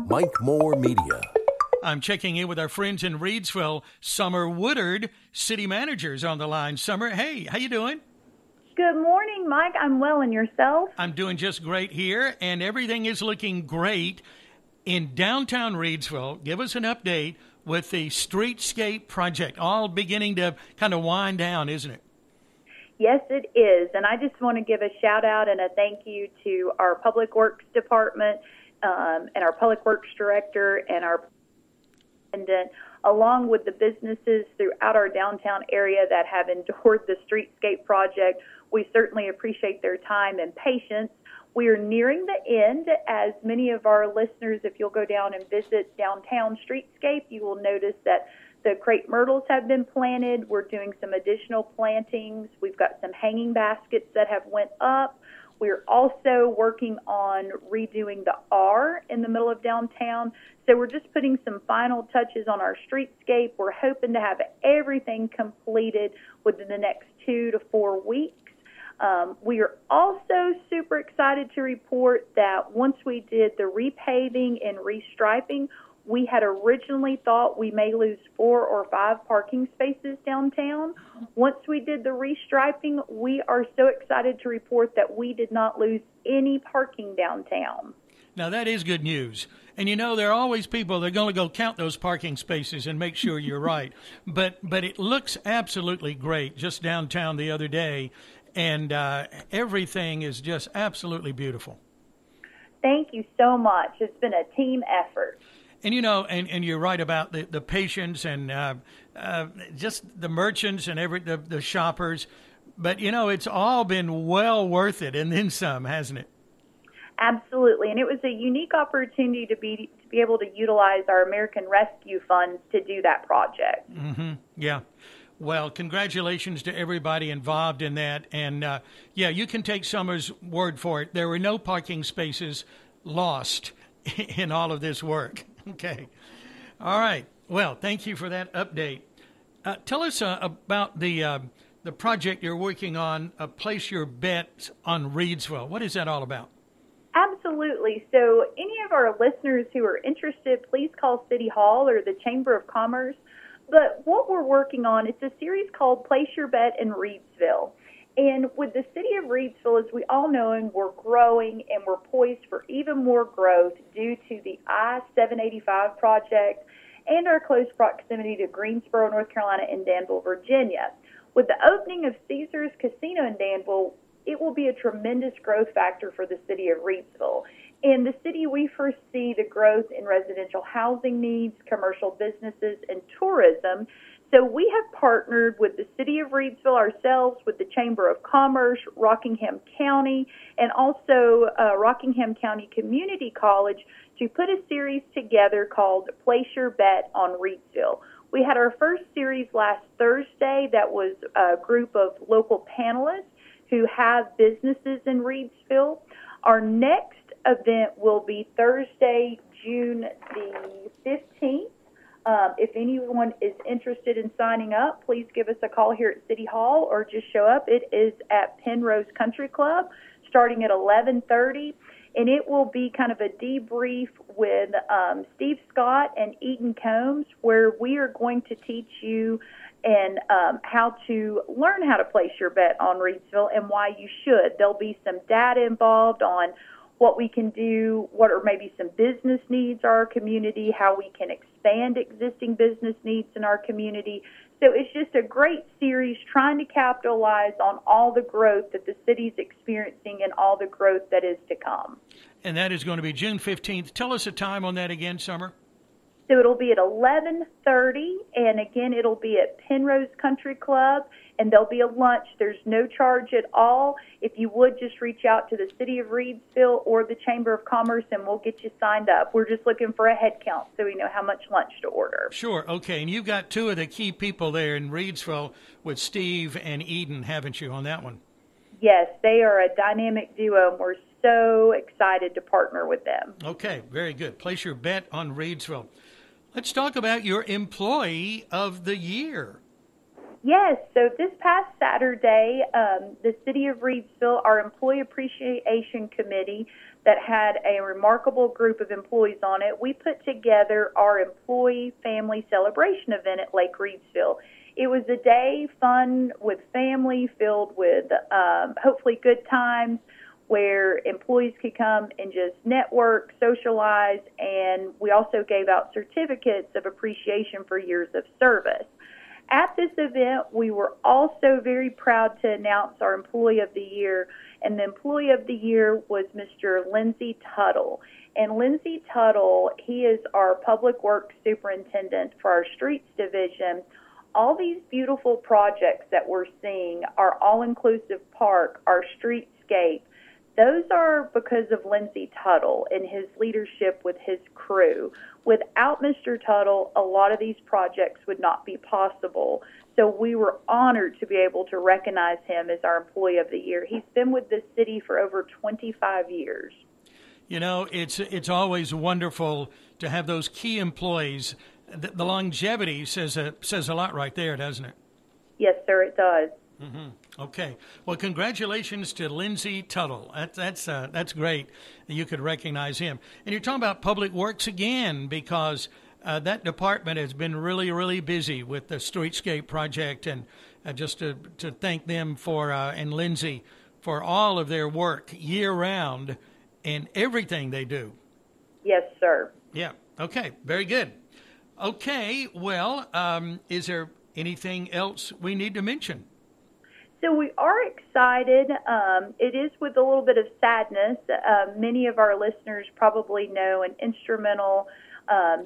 Mike Moore Media. I'm checking in with our friends in Reidsville. Summer Woodard, city manager's on the line. Summer, hey, how you doing? Good morning, Mike. I'm well, and yourself? I'm doing just great here, and everything is looking great in downtown Reidsville. Give us an update with the streetscape project, all beginning to kind of wind down, isn't it? Yes, it is, and I just want to give a shout-out and a thank you to our Public Works Department and our Public Works Director and our President, along with the businesses throughout our downtown area that have endured the streetscape project. We certainly appreciate their time and patience. We are nearing the end. As many of our listeners, if you'll go down and visit downtown streetscape, you will notice that the crepe myrtles have been planted. We're doing some additional plantings. We've got some hanging baskets that have went up. We're also working on redoing the R in the middle of downtown. So we're just putting some final touches on our streetscape. We're hoping to have everything completed within the next 2 to 4 weeks. We are also super excited to report that once we did the repaving and restriping, we had originally thought we may lose 4 or 5 parking spaces downtown. Once we did the restriping, we are so excited to report that we did not lose any parking downtown. Now, that is good news. And, you know, there are always people that are going to go count those parking spaces and make sure you're right. But it looks absolutely great just downtown the other day, and everything is just absolutely beautiful. Thank you so much. It's been a team effort. And, you know, and you're right about the patients and just the merchants and the shoppers. But, you know, it's all been well worth it, and then some, hasn't it? Absolutely. And it was a unique opportunity to be able to utilize our American Rescue funds to do that project. Mm-hmm. Yeah. Well, congratulations to everybody involved in that. And, yeah, you can take Summer's word for it. There were no parking spaces lost in all of this work. Okay. All right. Well, thank you for that update. Tell us about the project you're working on, Place Your Bet on Reidsville. What is that all about? Absolutely. So any of our listeners who are interested, please call City Hall or the Chamber of Commerce. But what we're working on, it's a series called Place Your Bet in Reidsville. And with the city of Reidsville, as we all know, and we're growing and we're poised for even more growth due to the I-785 project and our close proximity to Greensboro, North Carolina, and Danville, Virginia. With the opening of Caesars Casino in Danville, it will be a tremendous growth factor for the city of Reidsville. In the city, we foresee the growth in residential housing needs, commercial businesses, and tourism. So we have partnered with the city of Reidsville ourselves, with the Chamber of Commerce, Rockingham County, and also Rockingham County Community College to put a series together called Place Your Bet on Reidsville. We had our first series last Thursday that was a group of local panelists who have businesses in Reidsville. Our next event will be Thursday, June the 15th. If anyone is interested in signing up, please give us a call here at City Hall or just show up. It is at Penrose Country Club starting at 11:30, and it will be kind of a debrief with Steve Scott and Eden Combs, where we are going to teach you and how to learn how to place your bet on Reidsville and why you should. There'll be some data involved on what we can do, what are maybe some business needs in our community, how we can expand existing business needs in our community. So it's just a great series trying to capitalize on all the growth that the city's experiencing and all the growth that is to come. And that is going to be June 15th. Tell us a time on that again, Summer. So it'll be at 11:30, and again, it'll be at Penrose Country Club, and there'll be a lunch. There's no charge at all. If you would, just reach out to the City of Reidsville or the Chamber of Commerce, and we'll get you signed up. We're just looking for a head count so we know how much lunch to order. Sure. Okay. And you've got two of the key people there in Reidsville with Steve and Eden, haven't you, on that one? Yes, they are a dynamic duo, and we're so excited to partner with them. Okay. Very good. Place your bet on Reidsville. Let's talk about your Employee of the Year. Yes, so this past Saturday, the City of Reidsville, our Employee Appreciation Committee that had a remarkable group of employees on it, we put together our Employee Family Celebration event at Lake Reidsville. It was a day fun with family, filled with hopefully good times, where employees could come and just network, socialize, and we also gave out certificates of appreciation for years of service. At this event, we were also very proud to announce our Employee of the Year, and the Employee of the Year was Mr. Lindsey Tuttle. And Lindsey Tuttle, he is our Public Works Superintendent for our Streets Division. All these beautiful projects that we're seeing, our all-inclusive park, our streetscape, those are because of Lindsey Tuttle and his leadership with his crew. Without Mr. Tuttle, a lot of these projects would not be possible. So we were honored to be able to recognize him as our Employee of the Year. He's been with the city for over 25 years. You know, it's always wonderful to have those key employees. The longevity says a lot right there, doesn't it? Yes, sir, it does. Mm-hmm. Okay. Well, congratulations to Lindsey Tuttle. That's great that you could recognize him. And you're talking about Public Works again, because that department has been really, really busy with the streetscape project, and just to thank them for and Lindsey for all of their work year round and everything they do. Yes, sir. Yeah. Okay. Very good. Okay. Well, is there anything else we need to mention? So we are excited. It is with a little bit of sadness. Many of our listeners probably know an instrumental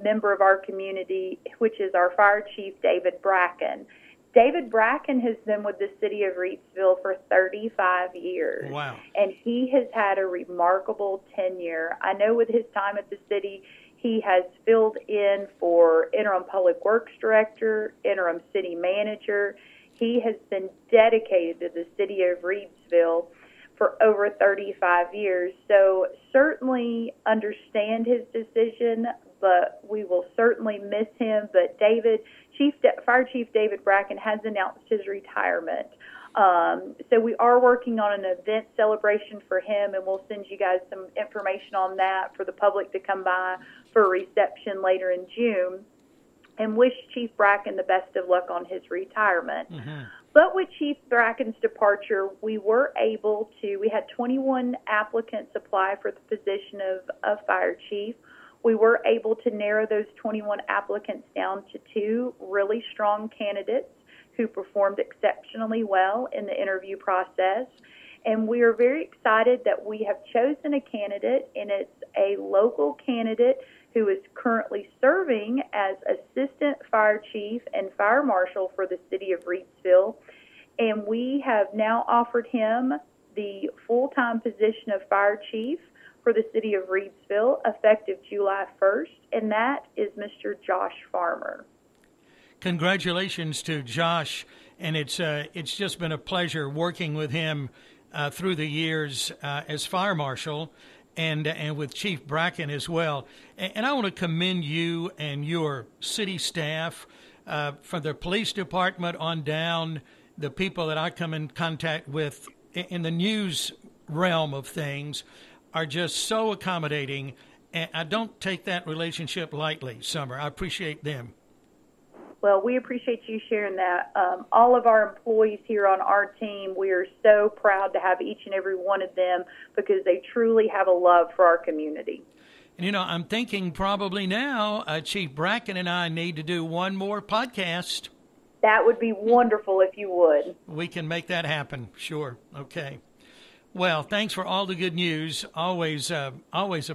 member of our community, which is our Fire Chief, David Bracken. David Bracken has been with the city of Reidsville for 35 years. Wow. And he has had a remarkable tenure. I know with his time at the city, he has filled in for interim public works director, interim city manager. He has been dedicated to the city of Reidsville for over 35 years. So certainly understand his decision, but we will certainly miss him. But Fire Chief David Bracken has announced his retirement. So we are working on an event celebration for him, and we'll send you guys some information on that for the public to come by for a reception later in June. And wish Chief Bracken the best of luck on his retirement. Mm-hmm. But with Chief Bracken's departure, we had 21 applicants apply for the position of Fire Chief. We were able to narrow those 21 applicants down to 2 really strong candidates who performed exceptionally well in the interview process. And we are very excited that we have chosen a candidate, and it's a local candidate who is currently serving as Assistant Fire Chief and Fire Marshal for the city of Reidsville. And we have now offered him the full-time position of Fire Chief for the city of Reidsville effective July 1st, and that is Mr. Josh Farmer. Congratulations to Josh, and it's just been a pleasure working with him through the years as Fire Marshal. And with Chief Bracken as well. And I want to commend you and your city staff, from the police department on down, the people that I come in contact with in the news realm of things are just so accommodating. And I don't take that relationship lightly, Summer. I appreciate them. Well, we appreciate you sharing that. All of our employees here on our team, we are so proud to have each and every one of them because they truly have a love for our community. And, you know, I'm thinking probably now Chief Bracken and I need to do one more podcast. That would be wonderful if you would. We can make that happen. Sure. Okay. Well, thanks for all the good news. Always a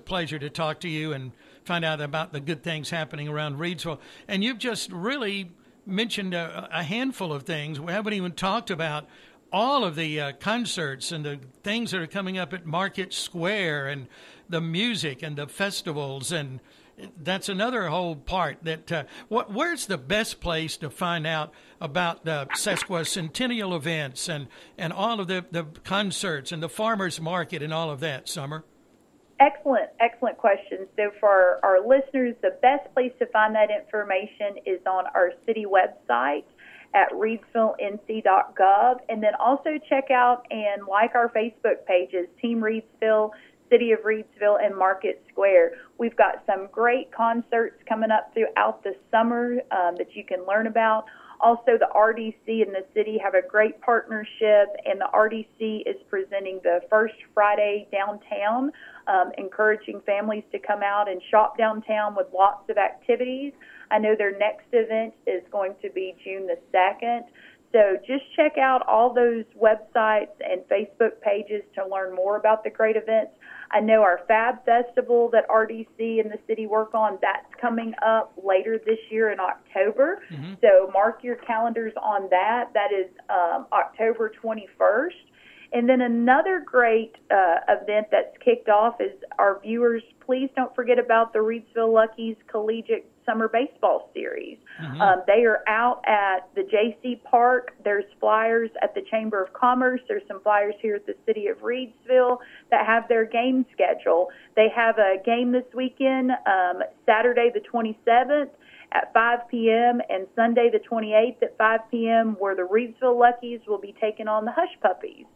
pleasure to talk to you and find out about the good things happening around Reidsville. And you've just really mentioned a handful of things. We haven't even talked about all of the concerts and the things that are coming up at Market Square and the music and the festivals. And that's another whole part that where's the best place to find out about the sesquicentennial events and all of the concerts and the farmers market and all of that, Summer? Excellent question. So for our listeners, the best place to find that information is on our city website at reidsvillenc.gov. And then also check out and like our Facebook pages, Team Reidsville, City of Reidsville, and Market Square. We've got some great concerts coming up throughout the summer that you can learn about. Also, the RDC and the city have a great partnership, and the RDC is presenting the First Friday downtown, encouraging families to come out and shop downtown with lots of activities. I know their next event is going to be June the 2nd. So just check out all those websites and Facebook pages to learn more about the great events. I know our Fab Festival that RDC and the city work on, that's coming up later this year in October. Mm-hmm. So mark your calendars on that. That is October 21st. And then another great event that's kicked off is our viewers, please don't forget about the Reidsville Luckies Collegiate Summer Baseball Series. Mm-hmm. They are out at the JC Park. There's flyers at the Chamber of Commerce. There's some flyers here at the City of Reidsville that have their game schedule. They have a game this weekend, Saturday the 27th at 5 p.m. and Sunday the 28th at 5 p.m. where the Reidsville Luckies will be taking on the Hush Puppies.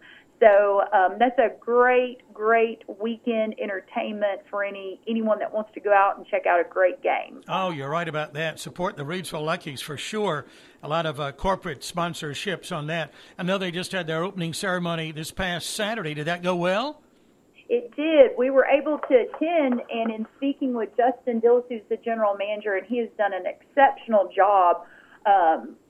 So that's a great, great weekend entertainment for anyone that wants to go out and check out a great game. Oh, you're right about that. Support the Reidsville Luckies for sure. A lot of corporate sponsorships on that. I know they just had their opening ceremony this past Saturday. Did that go well? It did. We were able to attend, and in speaking with Justin Dillis, who's the general manager, and he has done an exceptional job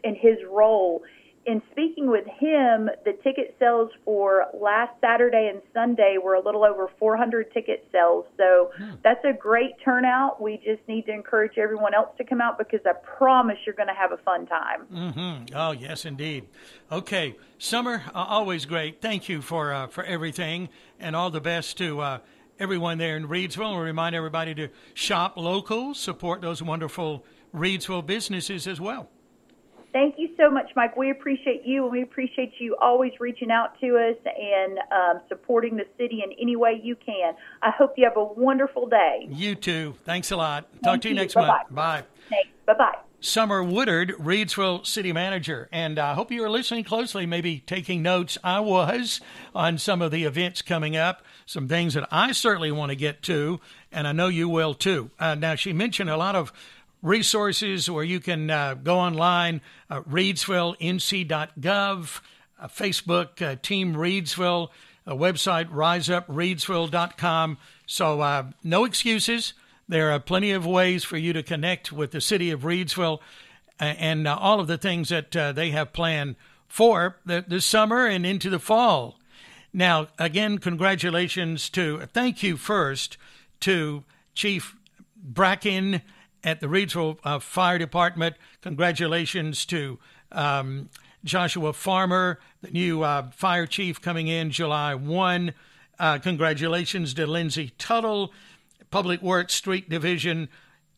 in his role. In speaking with him, the ticket sales for last Saturday and Sunday were a little over 400 ticket sales. So that's a great turnout. We just need to encourage everyone else to come out because I promise you're going to have a fun time. Mm-hmm. Oh, yes, indeed. Okay. Summer, always great. Thank you for everything, and all the best to everyone there in Reidsville. We'll remind everybody to shop local, support those wonderful Reidsville businesses as well. Thank you so much, Mike. We appreciate you, and we appreciate you always reaching out to us and supporting the city in any way you can. I hope you have a wonderful day. You too. Thanks a lot. Talk to you next Bye-bye. month. Bye. Thanks. Bye-bye. Summer Woodard, Reidsville City Manager. And I hope you were listening closely, maybe taking notes. I was on some of the events coming up, some things that I certainly want to get to, and I know you will too. Now, she mentioned a lot of resources where you can go online, reidsvillenc.gov, Facebook, Team Reidsville, website, riseupresville.com. So no excuses. There are plenty of ways for you to connect with the city of Reidsville and all of the things that they have planned for the summer and into the fall. Now, again, congratulations thank you first to Chief Bracken at the Reidsville Fire Department. Congratulations to Joshua Farmer, the new fire chief coming in July 1. Congratulations to Lindsay Tuttle, Public Works Street Division,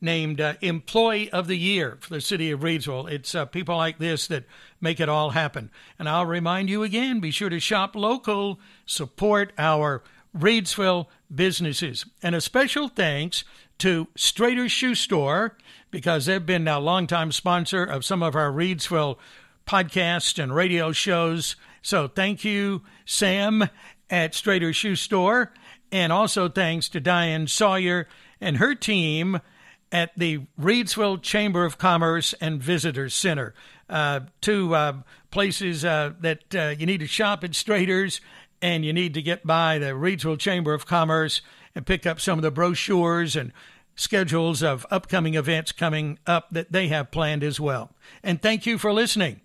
named Employee of the Year for the city of Reidsville. It's people like this that make it all happen. And I'll remind you again, be sure to shop local, support our Reidsville businesses. And a special thanks to Strader's Shoe Store, because they've been a longtime sponsor of some of our Reidsville podcasts and radio shows. So thank you, Sam, at Strader's Shoe Store. And also thanks to Diane Sawyer and her team at the Reidsville Chamber of Commerce and Visitor Center. Two places that you need to shop at Strader's, and you need to get by the Reidsville Chamber of Commerce and pick up some of the brochures and schedules of upcoming events coming up that they have planned as well. And thank you for listening.